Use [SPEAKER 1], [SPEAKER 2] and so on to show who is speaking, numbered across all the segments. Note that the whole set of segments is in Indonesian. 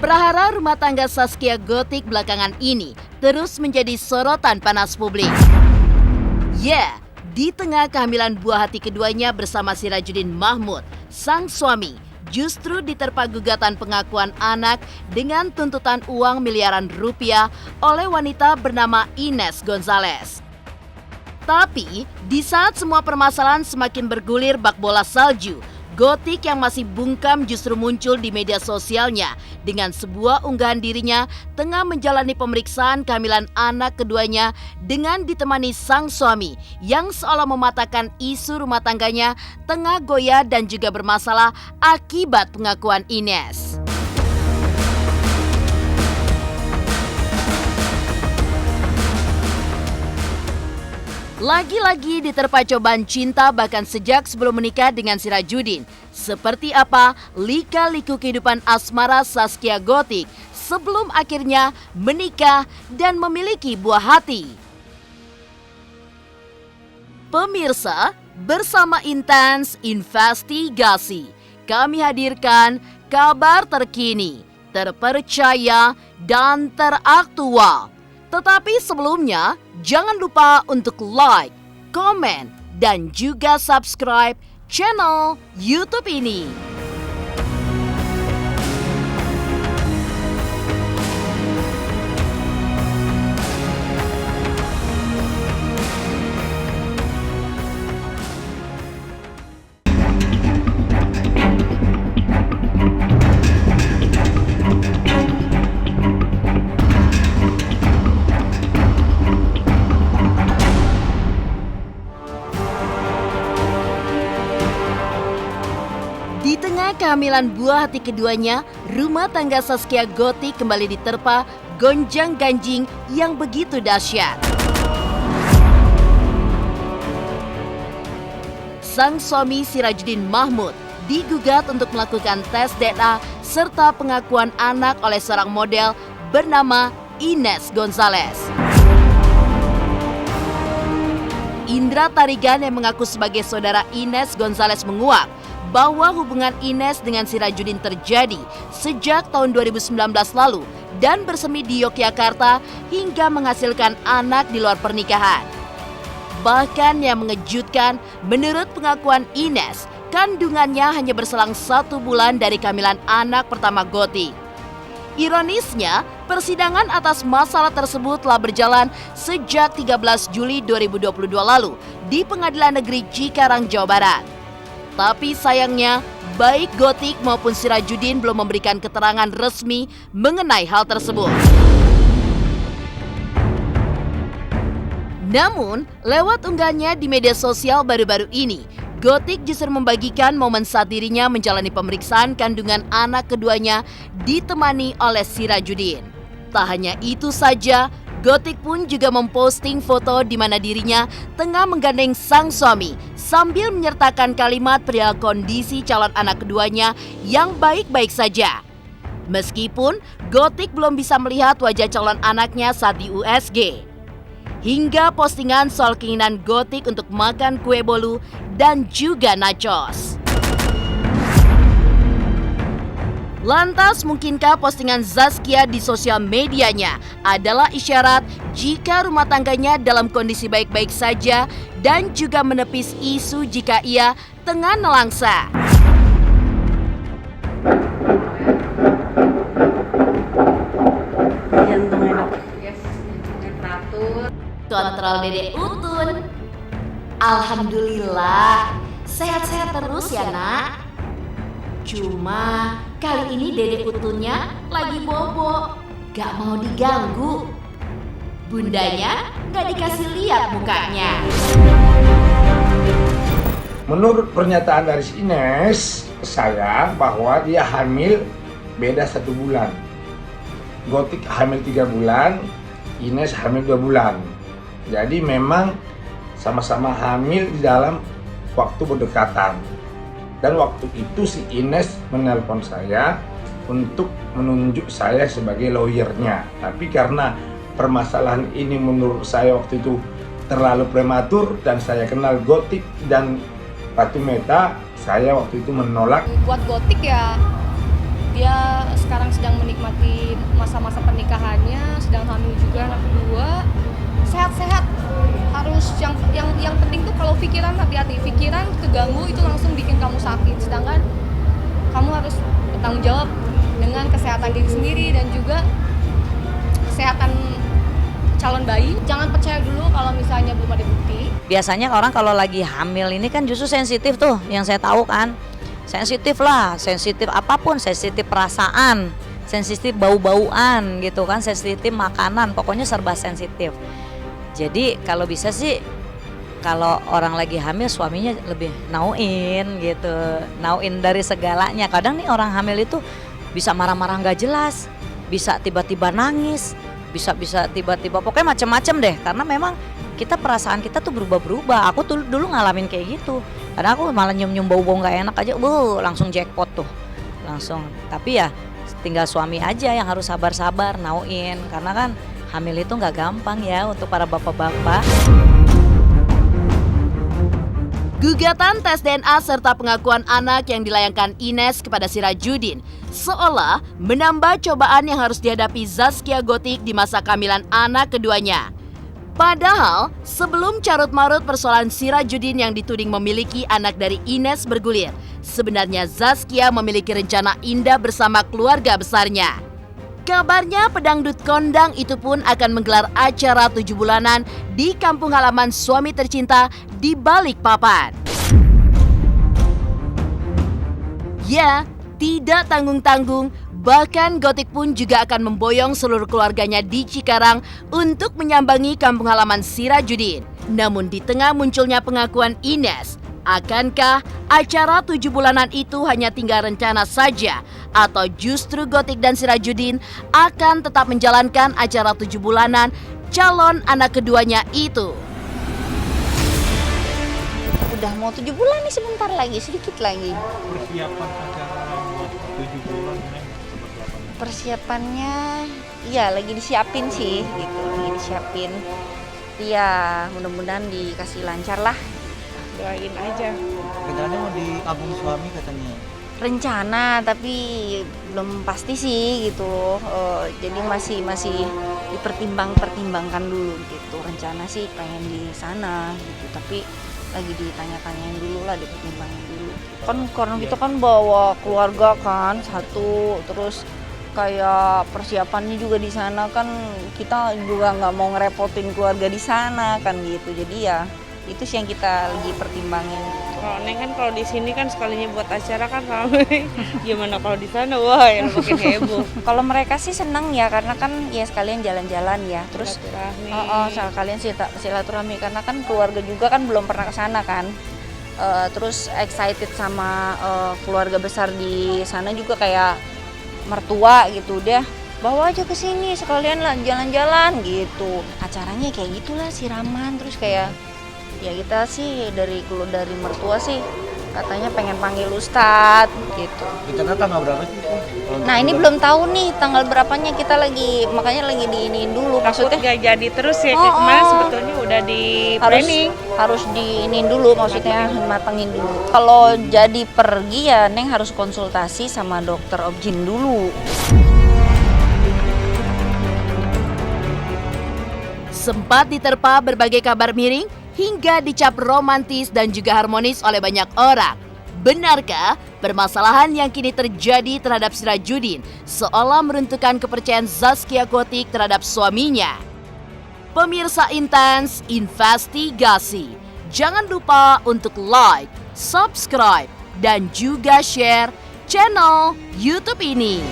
[SPEAKER 1] Prahara rumah tangga Zaskia Gotik belakangan ini terus menjadi sorotan panas publik. Ya, di tengah kehamilan buah hati keduanya bersama Sirajuddin Mahmud, sang suami justru diterpa gugatan pengakuan anak dengan tuntutan uang miliaran rupiah oleh wanita bernama Ines Gonzalez. Tapi, di saat semua permasalahan semakin bergulir bak bola salju, Gotik yang masih bungkam justru muncul di media sosialnya dengan sebuah unggahan dirinya tengah menjalani pemeriksaan kehamilan anak keduanya dengan ditemani sang suami yang seolah mematahkan isu rumah tangganya tengah goyah dan juga bermasalah akibat pengakuan Ines. Lagi-lagi diterpa cobaan cinta bahkan sejak sebelum menikah dengan Sirajuddin. Seperti apa lika-liku kehidupan asmara Zaskia Gotik sebelum akhirnya menikah dan memiliki buah hati. Pemirsa, bersama Intens Investigasi, kami hadirkan kabar terkini, terpercaya, dan teraktual. Tetapi sebelumnya, jangan lupa untuk like, komen, dan juga subscribe channel YouTube ini. Di tengah kehamilan buah hati keduanya, rumah tangga Zaskia Gotik kembali diterpa gonjang-ganjing yang begitu dahsyat. Sang suami Sirajuddin Mahmud digugat untuk melakukan tes DNA serta pengakuan anak oleh seorang model bernama Ines Gonzalez. Indra Tarigan yang mengaku sebagai saudara Ines Gonzalez menguak bahwa hubungan Ines dengan Sirajuddin terjadi sejak tahun 2019 lalu dan bersemi di Yogyakarta hingga menghasilkan anak di luar pernikahan. Bahkan yang mengejutkan, menurut pengakuan Ines, kandungannya hanya berselang 1 bulan dari kehamilan anak pertama Gotik. Ironisnya, persidangan atas masalah tersebut telah berjalan sejak 13 Juli 2022 lalu di Pengadilan Negeri Cikarang, Jawa Barat. Tapi sayangnya, baik Gotik maupun Sirajuddin belum memberikan keterangan resmi mengenai hal tersebut. Namun, lewat unggahannya di media sosial baru-baru ini, Gotik justru membagikan momen saat dirinya menjalani pemeriksaan kandungan anak keduanya ditemani oleh Sirajuddin. Tak hanya itu saja, Gotik pun juga memposting foto di mana dirinya tengah menggandeng sang suami sambil menyertakan kalimat perihal kondisi calon anak keduanya yang baik-baik saja. Meskipun Gotik belum bisa melihat wajah calon anaknya saat di USG. Hingga postingan soal keinginan Gotik untuk makan kue bolu dan juga nachos. Lantas, mungkinkah postingan Zaskia di sosial medianya adalah isyarat jika rumah tangganya dalam kondisi baik-baik saja dan juga menepis isu jika ia tengah nelangsa? Kontrol Dede Utun. Alhamdulillah, sehat-sehat terus ya nak. Cuma kali ini Dede Utunnya lagi bobo, gak mau diganggu. Bundanya gak dikasih lihat mukanya.
[SPEAKER 2] Menurut pernyataan dari Ines, saya bahwa dia hamil beda 1 bulan. Gotik hamil 3 bulan, Ines hamil 2 bulan. Jadi memang sama-sama hamil di dalam waktu berdekatan. Dan waktu itu si Ines menelpon saya untuk menunjuk saya sebagai lawyernya. Tapi karena permasalahan ini menurut saya waktu itu terlalu prematur dan saya kenal Gotik dan Ratu Meta, saya waktu itu menolak.
[SPEAKER 3] Buat Gotik ya Dia sekarang sedang menikmati masa-masa pernikahannya, sedang hamil juga anak kedua. Sehat-sehat. Harus yang penting tuh kalau pikiran hati-hati. Pikiran keganggu itu langsung bikin kamu sakit. Sedangkan kamu harus bertanggung jawab dengan kesehatan diri sendiri dan juga kesehatan calon bayi. Jangan percaya dulu kalau misalnya belum ada bukti.
[SPEAKER 4] Biasanya orang kalau lagi hamil ini kan justru sensitif tuh, yang saya tahu kan. Sensitif lah, sensitif apapun, sensitif perasaan, sensitif bau-bauan gitu kan, sensitif makanan, pokoknya serba sensitif. Jadi kalau bisa sih kalau orang lagi hamil suaminya lebih nauin gitu, nauin dari segalanya. Kadang nih orang hamil itu bisa marah-marah nggak jelas, bisa tiba-tiba nangis, bisa tiba-tiba pokoknya macam-macam deh. Karena memang kita perasaan kita tuh berubah-berubah. Aku tuh dulu ngalamin kayak gitu. Karena aku malah nyium-nyium bau-bau nggak enak aja, langsung jackpot tuh, langsung. Tapi ya tinggal suami aja yang harus sabar-sabar nauin, karena kan hamil itu nggak gampang ya untuk para bapak-bapak.
[SPEAKER 1] Gugatan tes DNA serta pengakuan anak yang dilayangkan Ines kepada Sirajuddin seolah menambah cobaan yang harus dihadapi Zaskia Gotik di masa kehamilan anak keduanya. Padahal sebelum carut-marut persoalan Sirajuddin yang dituding memiliki anak dari Ines bergulir, sebenarnya Zaskia memiliki rencana indah bersama keluarga besarnya. Kabarnya pedangdut kondang itu pun akan menggelar acara 7 bulanan di kampung halaman suami tercinta di Balikpapan. Ya, tidak tanggung-tanggung, bahkan Gotik pun juga akan memboyong seluruh keluarganya di Cikarang untuk menyambangi kampung halaman Sirajuddin. Namun di tengah munculnya pengakuan Ines, akankah acara 7 bulanan itu hanya tinggal rencana saja? Atau justru Gotik dan Sirajuddin akan tetap menjalankan acara 7 bulanan calon anak keduanya itu?
[SPEAKER 5] Udah mau 7 bulan nih, sebentar lagi, sedikit lagi.
[SPEAKER 6] Persiapan acara buat 7 bulan Neng, seperti apa?
[SPEAKER 5] Persiapannya iya lagi disiapin sih gitu, lagi disiapin. Iya, mudah-mudahan dikasih lancar lah. Doain aja.
[SPEAKER 6] Rencananya mau di kampung suami katanya.
[SPEAKER 5] Rencana tapi belum pasti sih gitu. Jadi masih dipertimbangkan dulu gitu. Rencana sih pengen di sana gitu, tapi lagi ditanya-tanyain dulu lah, dipertimbangin dulu. Kan karena kita kan bawa keluarga kan satu, terus kayak persiapannya juga di sana kan, kita juga nggak mau ngerepotin keluarga di sana kan gitu. Jadi ya itu sih yang kita lagi pertimbangin.
[SPEAKER 7] Kalau Neng kan kalau di sini kan sekalinya buat acara kan ramai. Gimana kalau di sana? Wah, yang makin heboh.
[SPEAKER 5] Kalau mereka sih senang ya, karena kan ya sekalian jalan-jalan ya. Terus sekalian silaturahmi, karena kan keluarga juga kan belum pernah ke sana kan. Terus excited sama keluarga besar di sana juga, kayak mertua gitu, udah bawa aja ke sini sekalian lah jalan-jalan gitu. Acaranya kayak gitulah, siraman, terus kayak ya kita sih dari mertua sih katanya pengen panggil Ustadz gitu.
[SPEAKER 6] Rencana tanggal berapa sih?
[SPEAKER 5] Nah ini belum tahu nih tanggal berapanya, kita makanya lagi diiniin dulu.
[SPEAKER 7] Maksudnya
[SPEAKER 5] Maksudnya
[SPEAKER 7] nggak jadi terus ya, kayak kemarin sebetulnya udah di planning.
[SPEAKER 5] harus diiniin dulu, maksudnya matengin dulu. Kalau jadi pergi ya Neng harus konsultasi sama dokter objin dulu.
[SPEAKER 1] Sempat diterpa berbagai kabar miring hingga dicap romantis dan juga harmonis oleh banyak orang. Benarkah permasalahan yang kini terjadi terhadap Sirajuddin seolah meruntuhkan kepercayaan Zaskia Gotik terhadap suaminya? Pemirsa Intens Investigasi, jangan lupa untuk like, subscribe, dan juga share channel YouTube ini.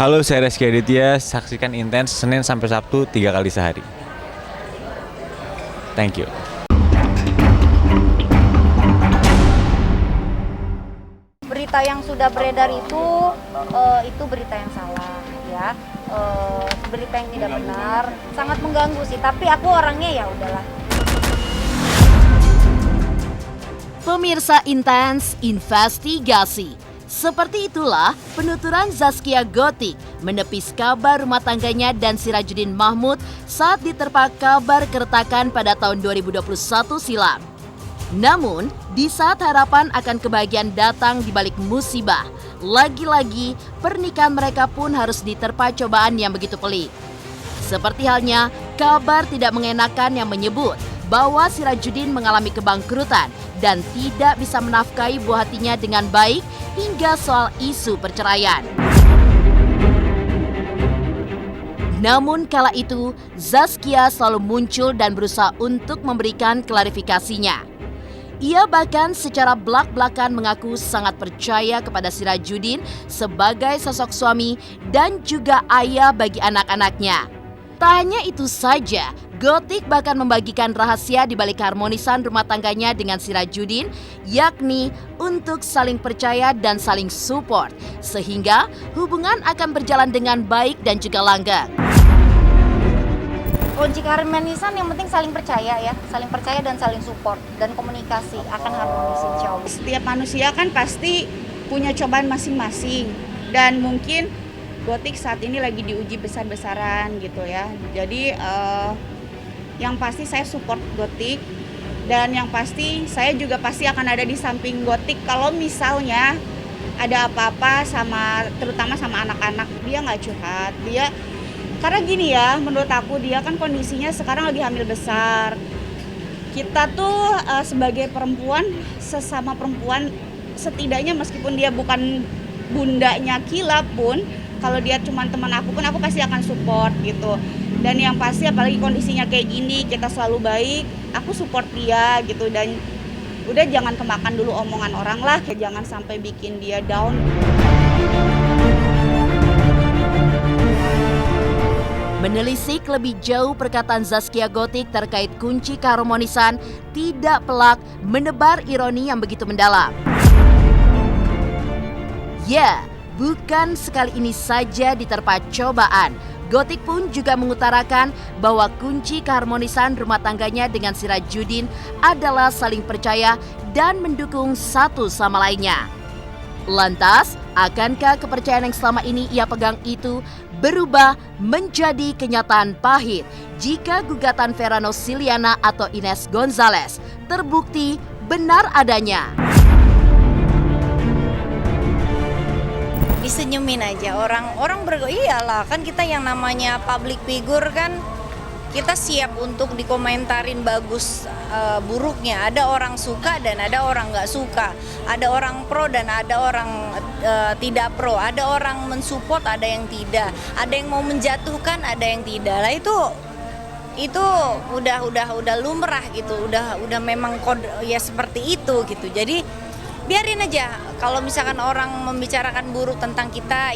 [SPEAKER 8] Halo, saya Reski Aditya. Saksikan Intens Senin sampai Sabtu 3 kali sehari. Thank you.
[SPEAKER 5] Berita yang sudah beredar itu berita yang salah ya. Berita yang tidak benar, sangat mengganggu sih, tapi aku orangnya ya udahlah.
[SPEAKER 1] Pemirsa Intens Investigasi, seperti itulah penuturan Zaskia Gotik menepis kabar rumah tangganya dan Sirajuddin Mahmud saat diterpa kabar keretakan pada tahun 2021 silam. Namun, di saat harapan akan kebahagiaan datang di balik musibah, lagi-lagi pernikahan mereka pun harus diterpa cobaan yang begitu pelik. Seperti halnya kabar tidak mengenakan yang menyebut bahwa Sirajuddin mengalami kebangkrutan dan tidak bisa menafkahi buah hatinya dengan baik hingga soal isu perceraian. Namun kala itu, Zaskia selalu muncul dan berusaha untuk memberikan klarifikasinya. Ia bahkan secara belak-belakan mengaku sangat percaya kepada Sirajuddin sebagai sosok suami dan juga ayah bagi anak-anaknya. Tak hanya itu saja, Gothic bahkan membagikan rahasia di balik keharmonisan rumah tangganya dengan Sirajuddin, yakni untuk saling percaya dan saling support, sehingga hubungan akan berjalan dengan baik dan juga langgeng.
[SPEAKER 5] Kunci keharmonisan yang penting saling percaya ya, saling percaya dan saling support dan komunikasi akan harmonis insya Allah.
[SPEAKER 9] Setiap manusia kan pasti punya cobaan masing-masing dan mungkin Gothic saat ini lagi diuji besar-besaran gitu ya. Jadi yang pasti saya support Gothic dan yang pasti saya juga pasti akan ada di samping Gothic kalau misalnya ada apa-apa terutama sama anak-anak. Dia nggak curhat, karena gini ya, menurut aku dia kan kondisinya sekarang lagi hamil besar. Kita tuh sebagai perempuan, sesama perempuan, setidaknya meskipun dia bukan bundanya Kila pun, kalau dia cuma teman aku pun aku pasti akan support gitu. Dan yang pasti apalagi kondisinya kayak gini, kita selalu baik, aku support dia gitu. Dan udah jangan kemakan dulu omongan orang lah, jangan sampai bikin dia down.
[SPEAKER 1] Menelisik lebih jauh perkataan Zaskia Gothic terkait kunci keharmonisan tidak pelak menebar ironi yang begitu mendalam. Ya, bukan sekali ini saja diterpa cobaan. Gothic pun juga mengutarakan bahwa kunci keharmonisan rumah tangganya dengan Sirajuddin adalah saling percaya dan mendukung satu sama lainnya. Lantas, akankah kepercayaan yang selama ini ia pegang itu berubah menjadi kenyataan pahit jika gugatan Verano Siliana atau Ines Gonzalez terbukti benar adanya?
[SPEAKER 5] Disenyumin aja orang iyalah kan kita yang namanya public figure kan kita siap untuk dikomentarin bagus buruknya. Ada orang suka dan ada orang nggak suka. Ada orang pro dan ada orang tidak pro. Ada orang mensupport, ada yang tidak. Ada yang mau menjatuhkan, ada yang tidak. Lah itu udah lumrah gitu. Udah memang kode ya seperti itu gitu. Jadi biarin aja. Kalau misalkan orang membicarakan buruk tentang kita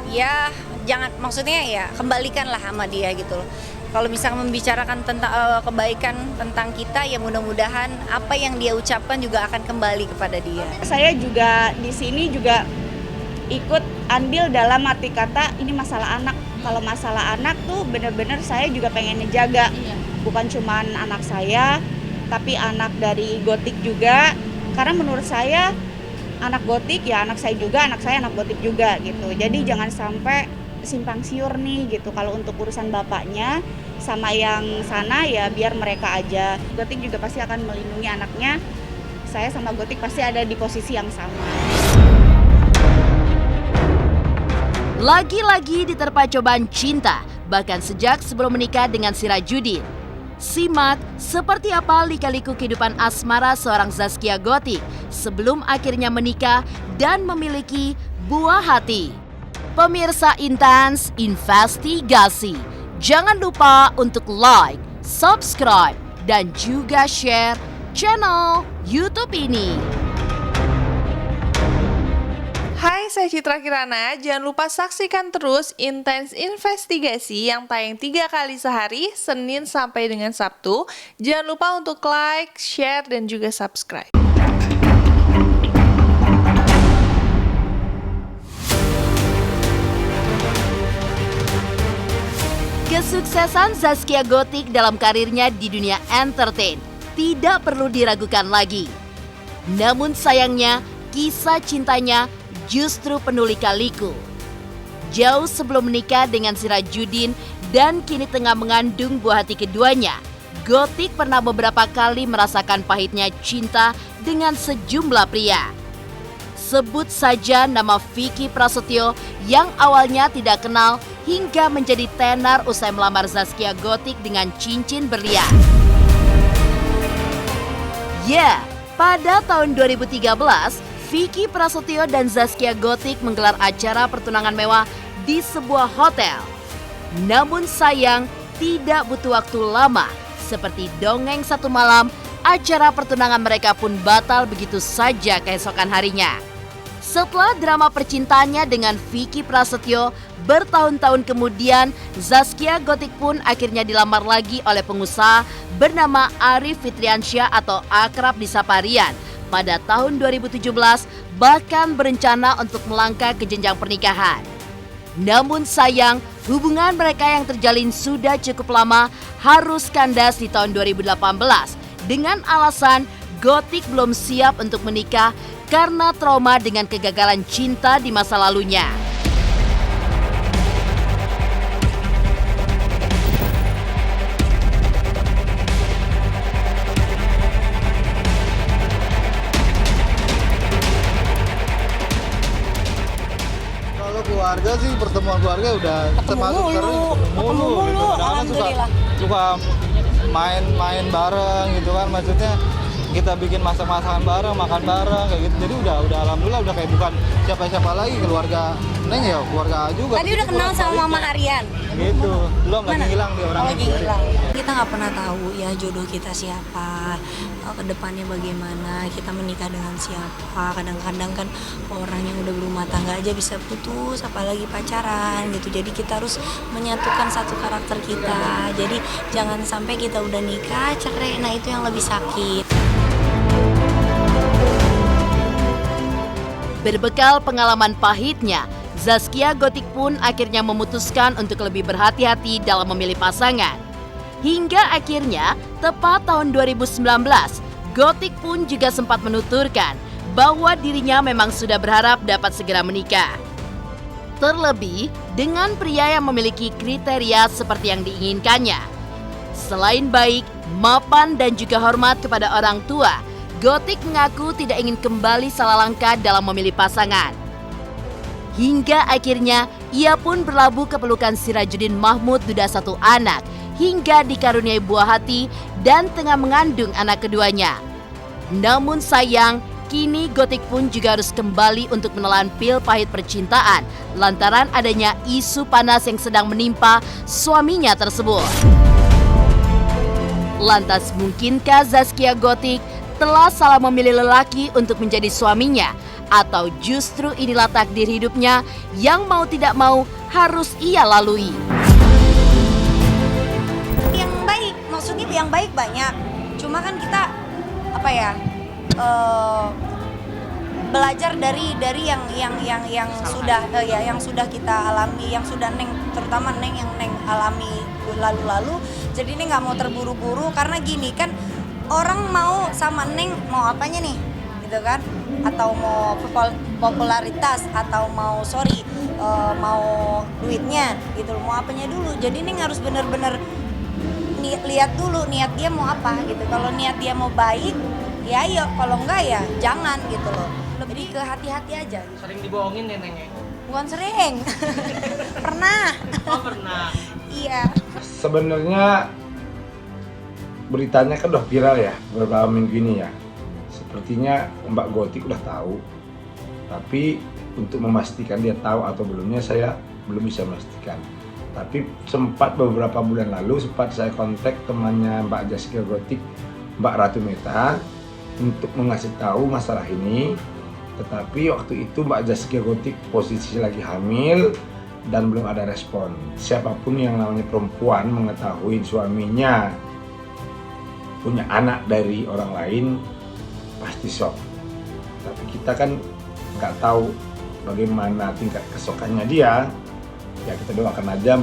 [SPEAKER 5] ya jangan, maksudnya ya kembalikanlah sama dia gitu loh. Kalau misalnya membicarakan tentang kebaikan tentang kita, ya mudah-mudahan apa yang dia ucapkan juga akan kembali kepada dia.
[SPEAKER 9] Saya juga di sini juga ikut andil dalam arti kata ini masalah anak. Kalau masalah anak tuh benar-benar saya juga pengen ngejaga. Bukan cuman anak saya, tapi anak dari Gothic juga. Karena menurut saya anak Gothic ya anak saya juga, anak saya anak Gothic juga gitu. Jadi jangan sampai simpang siur nih gitu. Kalau untuk urusan bapaknya sama yang sana ya biar mereka aja. Gothic juga pasti akan melindungi anaknya. Saya sama Gothic pasti ada di posisi yang sama.
[SPEAKER 1] Lagi-lagi diterpa cobaan cinta, bahkan sejak sebelum menikah dengan Sirajuddin. Simak seperti apa lika-liku kehidupan asmara seorang Zaskia Gothic sebelum akhirnya menikah dan memiliki buah hati. Pemirsa Intens Investigasi, jangan lupa untuk like, subscribe, dan juga share channel YouTube ini.
[SPEAKER 10] Hai, saya Citra Kirana. Jangan lupa saksikan terus Intens Investigasi yang tayang 3 kali sehari, Senin sampai dengan Sabtu. Jangan lupa untuk like, share, dan juga subscribe.
[SPEAKER 1] Kesuksesan Zaskia Gothic dalam karirnya di dunia entertain tidak perlu diragukan lagi. Namun sayangnya, kisah cintanya justru penuh lika-liku. Jauh sebelum menikah dengan Sirajuddin dan kini tengah mengandung buah hati keduanya, Gotik pernah beberapa kali merasakan pahitnya cinta dengan sejumlah pria. Sebut saja nama Vicky Prasetyo yang awalnya tidak kenal hingga menjadi tenar usai melamar Zaskia Gotik dengan cincin berlian. Ya, pada tahun 2013, Vicky Prasetyo dan Zaskia Gotik menggelar acara pertunangan mewah di sebuah hotel. Namun sayang, tidak butuh waktu lama. Seperti dongeng satu malam, acara pertunangan mereka pun batal begitu saja keesokan harinya. Setelah drama percintaannya dengan Vicky Prasetyo, bertahun-tahun kemudian Zaskia Gotik pun akhirnya dilamar lagi oleh pengusaha bernama Arif Fitriansyah atau akrab disapa Rian pada tahun 2017, bahkan berencana untuk melangkah ke jenjang pernikahan. Namun sayang, hubungan mereka yang terjalin sudah cukup lama harus kandas di tahun 2018 dengan alasan Gotik belum siap untuk menikah karena trauma dengan kegagalan cinta di masa lalunya.
[SPEAKER 6] Keluarga sih, pertemuan keluarga udah termasuk sering ketemu mulu gitu. Kadang-kadang suka main bareng gitu kan, maksudnya kita bikin masak-masakan bareng, makan bareng kayak gitu. Jadi udah alhamdulillah udah kayak bukan siapa-siapa lagi, keluarga Neng ya keluarga juga.
[SPEAKER 5] Tadi udah kenal sama Mama Aryan.
[SPEAKER 6] Gitu, belum lagi hilang dia orang.
[SPEAKER 5] Lagi hilang. Kita nggak pernah tahu ya jodoh kita siapa, kedepannya bagaimana, kita menikah dengan siapa. Kadang-kadang kan orang yang udah berumah tangga aja bisa putus, apalagi pacaran gitu. Jadi kita harus menyatukan satu karakter kita. Jadi jangan sampai kita udah nikah cerai, nah itu yang lebih sakit.
[SPEAKER 1] Berbekal pengalaman pahitnya, Zaskia Gotik pun akhirnya memutuskan untuk lebih berhati-hati dalam memilih pasangan. Hingga akhirnya, tepat tahun 2019, Gotik pun juga sempat menuturkan bahwa dirinya memang sudah berharap dapat segera menikah. Terlebih dengan pria yang memiliki kriteria seperti yang diinginkannya. Selain baik, mapan dan juga hormat kepada orang tua, Gotik mengaku tidak ingin kembali salah langkah dalam memilih pasangan. Hingga akhirnya ia pun berlabuh ke pelukan Sirajuddin Mahmud duda satu anak hingga dikaruniai buah hati dan tengah mengandung anak keduanya. Namun sayang, kini Gotik pun juga harus kembali untuk menelan pil pahit percintaan lantaran adanya isu panas yang sedang menimpa suaminya tersebut. Lantas mungkinkah Zaskia Gotik telah salah memilih lelaki untuk menjadi suaminya? Atau justru inilah takdir hidupnya yang mau tidak mau harus ia lalui?
[SPEAKER 5] Yang baik, maksudnya yang baik banyak. Cuma kan kita belajar dari yang sudah kita alami, yang sudah terutama Neng yang Neng alami lalu-lalu. Jadi ini nggak mau terburu-buru karena gini kan, orang mau sama Neng mau apanya nih, gitu kan? Atau mau popularitas, atau mau duitnya gitu, mau apanya dulu. Jadi Neng harus bener-bener lihat dulu niat dia mau apa gitu. Kalau niat dia mau baik, ya ayo. Kalau enggak ya jangan gitu loh. Lebih ke hati-hati aja.
[SPEAKER 11] Sering dibohongin ya Neng?
[SPEAKER 5] Bukan sering. Pernah.
[SPEAKER 11] Oh pernah.
[SPEAKER 5] Iya.
[SPEAKER 2] Sebenarnya beritanya kan udah viral ya beberapa minggu ini ya. Sepertinya Mbak Gotik udah tahu, tapi untuk memastikan dia tahu atau belumnya saya belum bisa memastikan. Tapi sempat beberapa bulan lalu saya kontak temannya Mbak Zaskia Gotik, Mbak Ratu Meta, untuk mengasih tahu masalah ini. Tetapi waktu itu Mbak Zaskia Gotik posisi lagi hamil dan belum ada respon. Siapapun yang namanya perempuan mengetahui suaminya punya anak dari orang lain pasti shock. Tapi kita kan nggak tahu bagaimana tingkat kesokannya dia. Ya kita doakan aja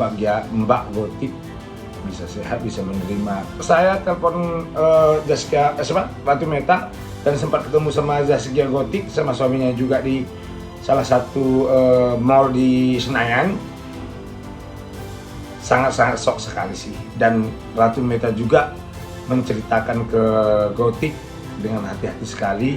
[SPEAKER 2] Mbak Gotik bisa sehat, bisa menerima. Saya telepon Ratu Meta dan sempat ketemu sama Zaskia Gotik sama suaminya juga di salah satu mall di Senayan. Sangat-sangat shock sekali sih. Dan Ratu Meta juga menceritakan ke Gotik dengan hati-hati sekali.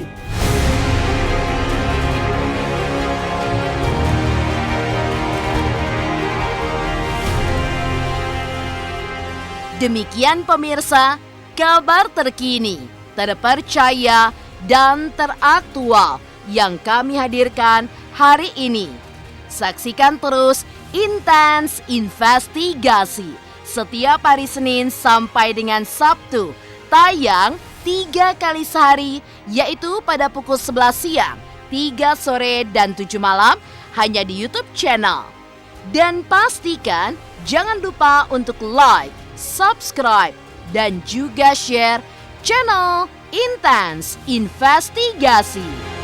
[SPEAKER 1] Demikian pemirsa, kabar terkini, terpercaya, dan teraktual yang kami hadirkan hari ini. Saksikan terus Intens Investigasi setiap hari Senin sampai dengan Sabtu, tayang 3 kali sehari, yaitu pada pukul 11 siang, 3 sore, dan 7 malam, hanya di YouTube channel. Dan pastikan jangan lupa untuk like, subscribe, dan juga share channel Intens Investigasi.